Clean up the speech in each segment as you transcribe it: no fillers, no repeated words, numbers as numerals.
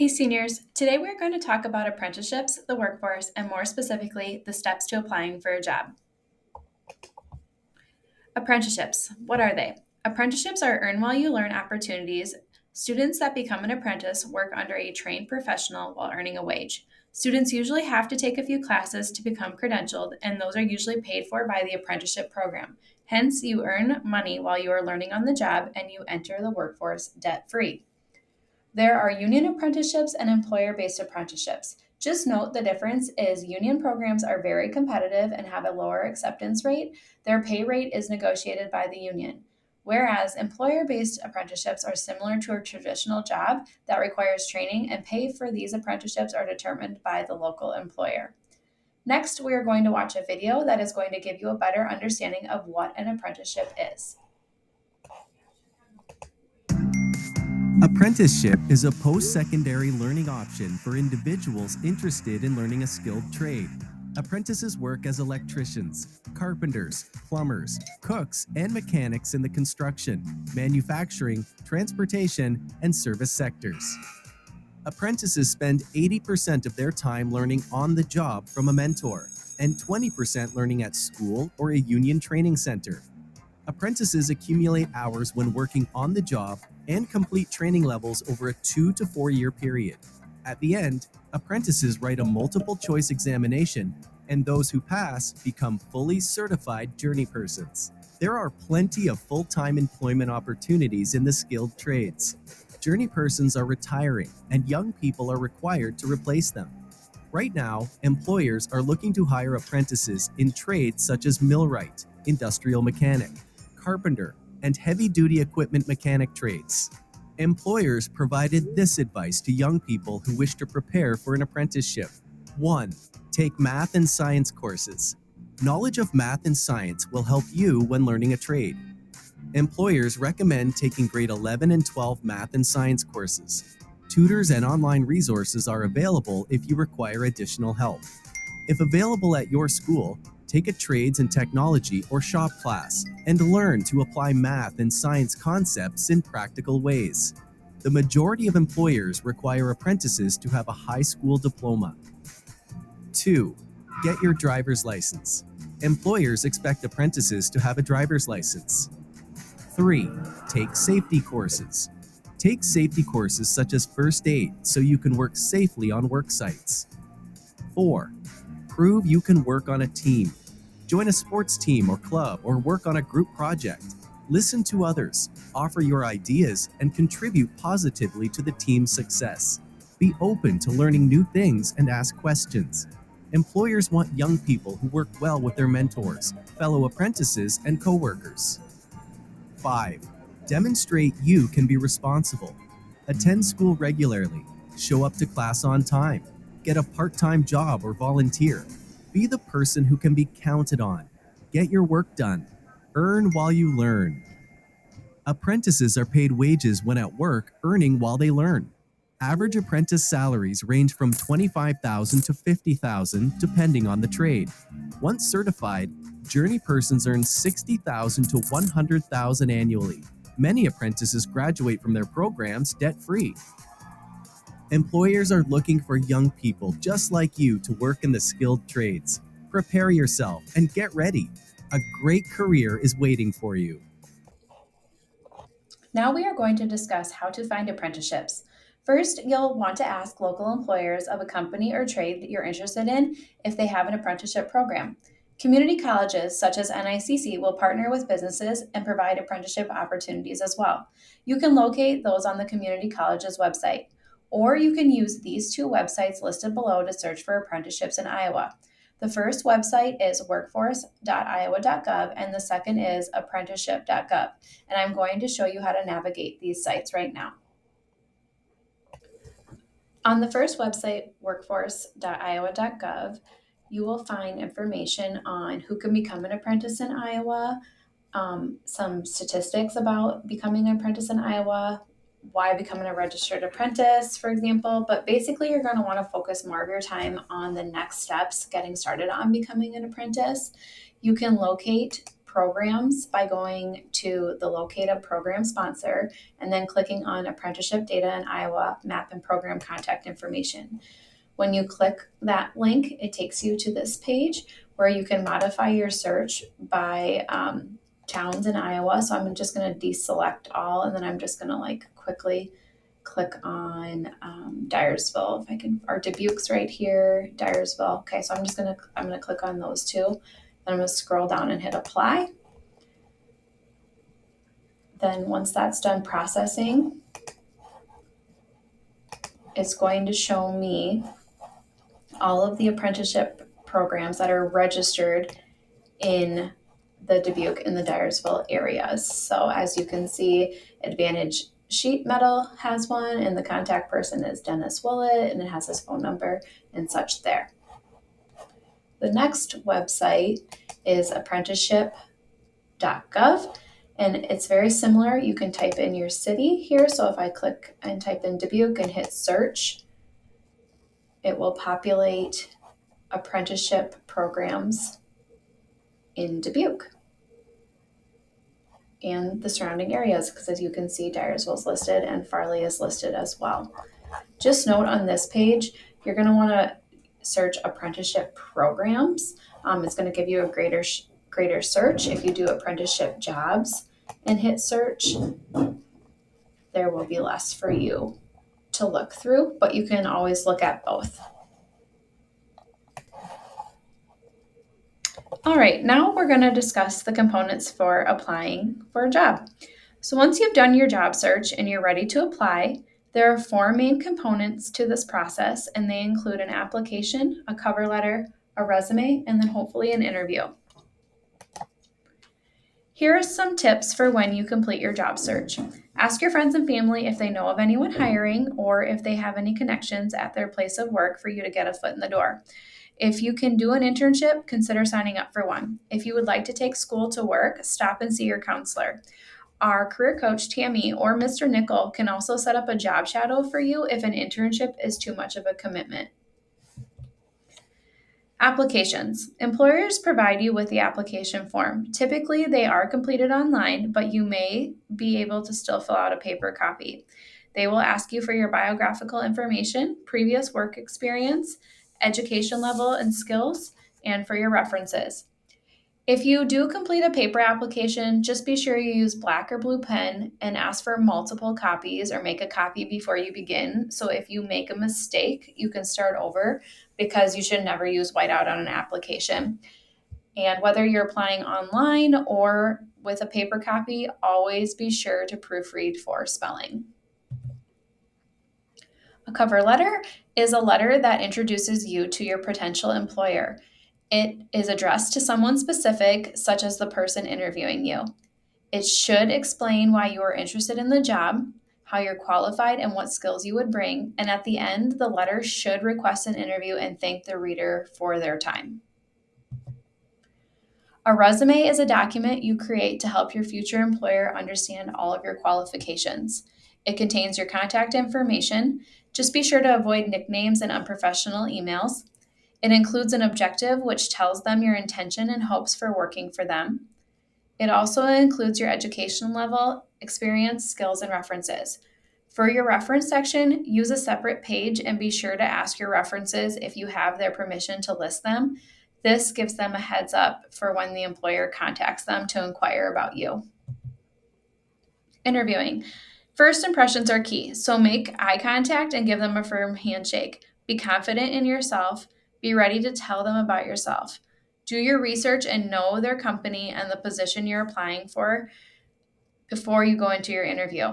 Hey seniors, today we're going to talk about apprenticeships, the workforce, and more specifically, the steps to applying for a job. Apprenticeships, what are they? Apprenticeships are earn while you learn opportunities. Students that become an apprentice work under a trained professional while earning a wage. Students usually have to take a few classes to become credentialed, and those are usually paid for by the apprenticeship program. Hence, you earn money while you are learning on the job and you enter the workforce debt free. There are union apprenticeships and employer based apprenticeships. Just note the difference is union programs are very competitive and have a lower acceptance rate. Their pay rate is negotiated by the union. Whereas employer based apprenticeships are similar to a traditional job that requires training, and pay for these apprenticeships are determined by the local employer. Next, we are going to watch a video that is going to give you a better understanding of what an apprenticeship is. Apprenticeship is a post-secondary learning option for individuals interested in learning a skilled trade. Apprentices work as electricians, carpenters, plumbers, cooks, and mechanics in the construction, manufacturing, transportation, and service sectors. Apprentices spend 80% of their time learning on the job from a mentor and 20% learning at school or a union training center. Apprentices accumulate hours when working on the job and complete training levels over a 2 to 4 year period. At the end, apprentices write a multiple choice examination, and those who pass become fully certified journeypersons. There are plenty of full-time employment opportunities in the skilled trades. Journeypersons are retiring, and young people are required to replace them. Right now, employers are looking to hire apprentices in trades such as millwright, industrial mechanic, carpenter, and heavy-duty equipment mechanic trades. Employers provided this advice to young people who wish to prepare for an apprenticeship. 1. Take math and science courses. Knowledge of math and science will help you when learning a trade. Employers recommend taking grade 11 and 12 math and science courses. Tutors and online resources are available if you require additional help. If available at your school, take a trades and technology or shop class and learn to apply math and science concepts in practical ways. The majority of employers require apprentices to have a high school diploma. 2. Get your driver's license. Employers expect apprentices to have a driver's license. 3. Take safety courses. Take safety courses such as first aid so you can work safely on work sites. 4. Prove you can work on a team. Join a sports team or club or work on a group project. Listen to others, offer your ideas, and contribute positively to the team's success. Be open to learning new things and ask questions. Employers want young people who work well with their mentors, fellow apprentices, and coworkers. 5. Demonstrate you can be responsible. Attend school regularly. Show up to class on time. Get a part-time job or volunteer. Be the person who can be counted on. Get your work done. Earn while you learn. Apprentices are paid wages when at work, earning while they learn. Average apprentice salaries range from $25,000 to $50,000 depending on the trade. Once certified, journeypersons earn $60,000 to $100,000 annually. Many apprentices graduate from their programs debt-free. Employers are looking for young people just like you to work in the skilled trades. Prepare yourself and get ready. A great career is waiting for you. Now we are going to discuss how to find apprenticeships. First, you'll want to ask local employers of a company or trade that you're interested in if they have an apprenticeship program. Community colleges such as NICC will partner with businesses and provide apprenticeship opportunities as well. You can locate those on the community college's website, or you can use these two websites listed below to search for apprenticeships in Iowa. The first website is workforce.iowa.gov and the second is apprenticeship.gov. And I'm going to show you how to navigate these sites right now. On the first website, workforce.iowa.gov, you will find information on who can become an apprentice in Iowa, some statistics about becoming an apprentice in Iowa, why becoming a registered apprentice, for example. But basically, you're going to want to focus more of your time on the next steps getting started on becoming an apprentice. You can locate programs by going to the located program sponsor and then clicking on apprenticeship data in Iowa map and program contact information. When you click that link, it takes you to this page where you can modify your search by towns in Iowa. So I'm just going to deselect all, and then I'm just going to like quickly click on Dyersville if I can, or Dubuque's right here, Dyersville. Okay, so I'm gonna click on those two. Then I'm gonna scroll down and hit apply. Then once that's done processing, it's going to show me all of the apprenticeship programs that are registered in the Dubuque and the Dyersville areas. So as you can see, Advantage Sheet Metal has one, and the contact person is Dennis Willett, and it has his phone number and such there. The next website is apprenticeship.gov, and it's very similar. You can type in your city here. So if I click and type in Dubuque and hit search, it will populate apprenticeship programs in Dubuque and the surrounding areas, because as you can see, Dyersville is listed and Farley is listed as well. Just note on this page, you're going to want to search apprenticeship programs. It's going to give you a greater search. If you do apprenticeship jobs and hit search, there will be less for you to look through, but you can always look at both. All right, now we're going to discuss the components for applying for a job. So once you've done your job search and you're ready to apply, there are 4 main components to this process, and they include an application, a cover letter, a resume, and then hopefully an interview. Here are some tips for when you complete your job search. Ask your friends and family if they know of anyone hiring or if they have any connections at their place of work for you to get a foot in the door. If you can do an internship, consider signing up for one. If you would like to take school to work, stop and see your counselor. Our career coach, Tammy, or Mr. Nickel can also set up a job shadow for you if an internship is too much of a commitment. Applications. Employers provide you with the application form. Typically, they are completed online, but you may be able to still fill out a paper copy. They will ask you for your biographical information, previous work experience, education level and skills, and for your references. If you do complete a paper application, just be sure you use black or blue pen and ask for multiple copies or make a copy before you begin. So if you make a mistake, you can start over, because you should never use whiteout on an application. And whether you're applying online or with a paper copy, always be sure to proofread for spelling. A cover letter is a letter that introduces you to your potential employer. It is addressed to someone specific, such as the person interviewing you. It should explain why you are interested in the job, how you're qualified, and what skills you would bring. And at the end, the letter should request an interview and thank the reader for their time. A resume is a document you create to help your future employer understand all of your qualifications. It contains your contact information. Just be sure to avoid nicknames and unprofessional emails. It includes an objective, which tells them your intention and hopes for working for them. It also includes your education level, experience, skills, and references. For your reference section, use a separate page and be sure to ask your references if you have their permission to list them. This gives them a heads up for when the employer contacts them to inquire about you. Interviewing. First impressions are key, so make eye contact and give them a firm handshake. Be confident in yourself. Be ready to tell them about yourself. Do your research and know their company and the position you're applying for before you go into your interview.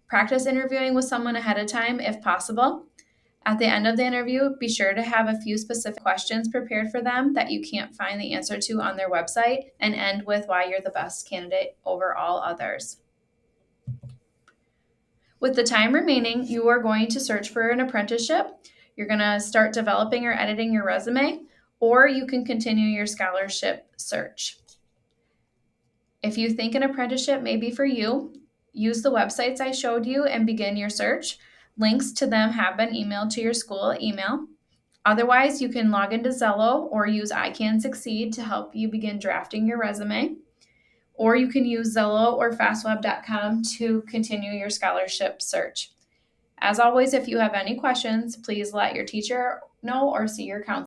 Practice interviewing with someone ahead of time if possible. At the end of the interview, be sure to have a few specific questions prepared for them that you can't find the answer to on their website, and end with why you're the best candidate over all others. With the time remaining, you are going to search for an apprenticeship. You're going to start developing or editing your resume, or you can continue your scholarship search. If you think an apprenticeship may be for you, use the websites I showed you and begin your search. Links to them have been emailed to your school email. Otherwise, you can log into Zello or use I Can Succeed to help you begin drafting your resume. or you can use Zillow or fastweb.com to continue your scholarship search. As always, if you have any questions, please let your teacher know or see your counselor.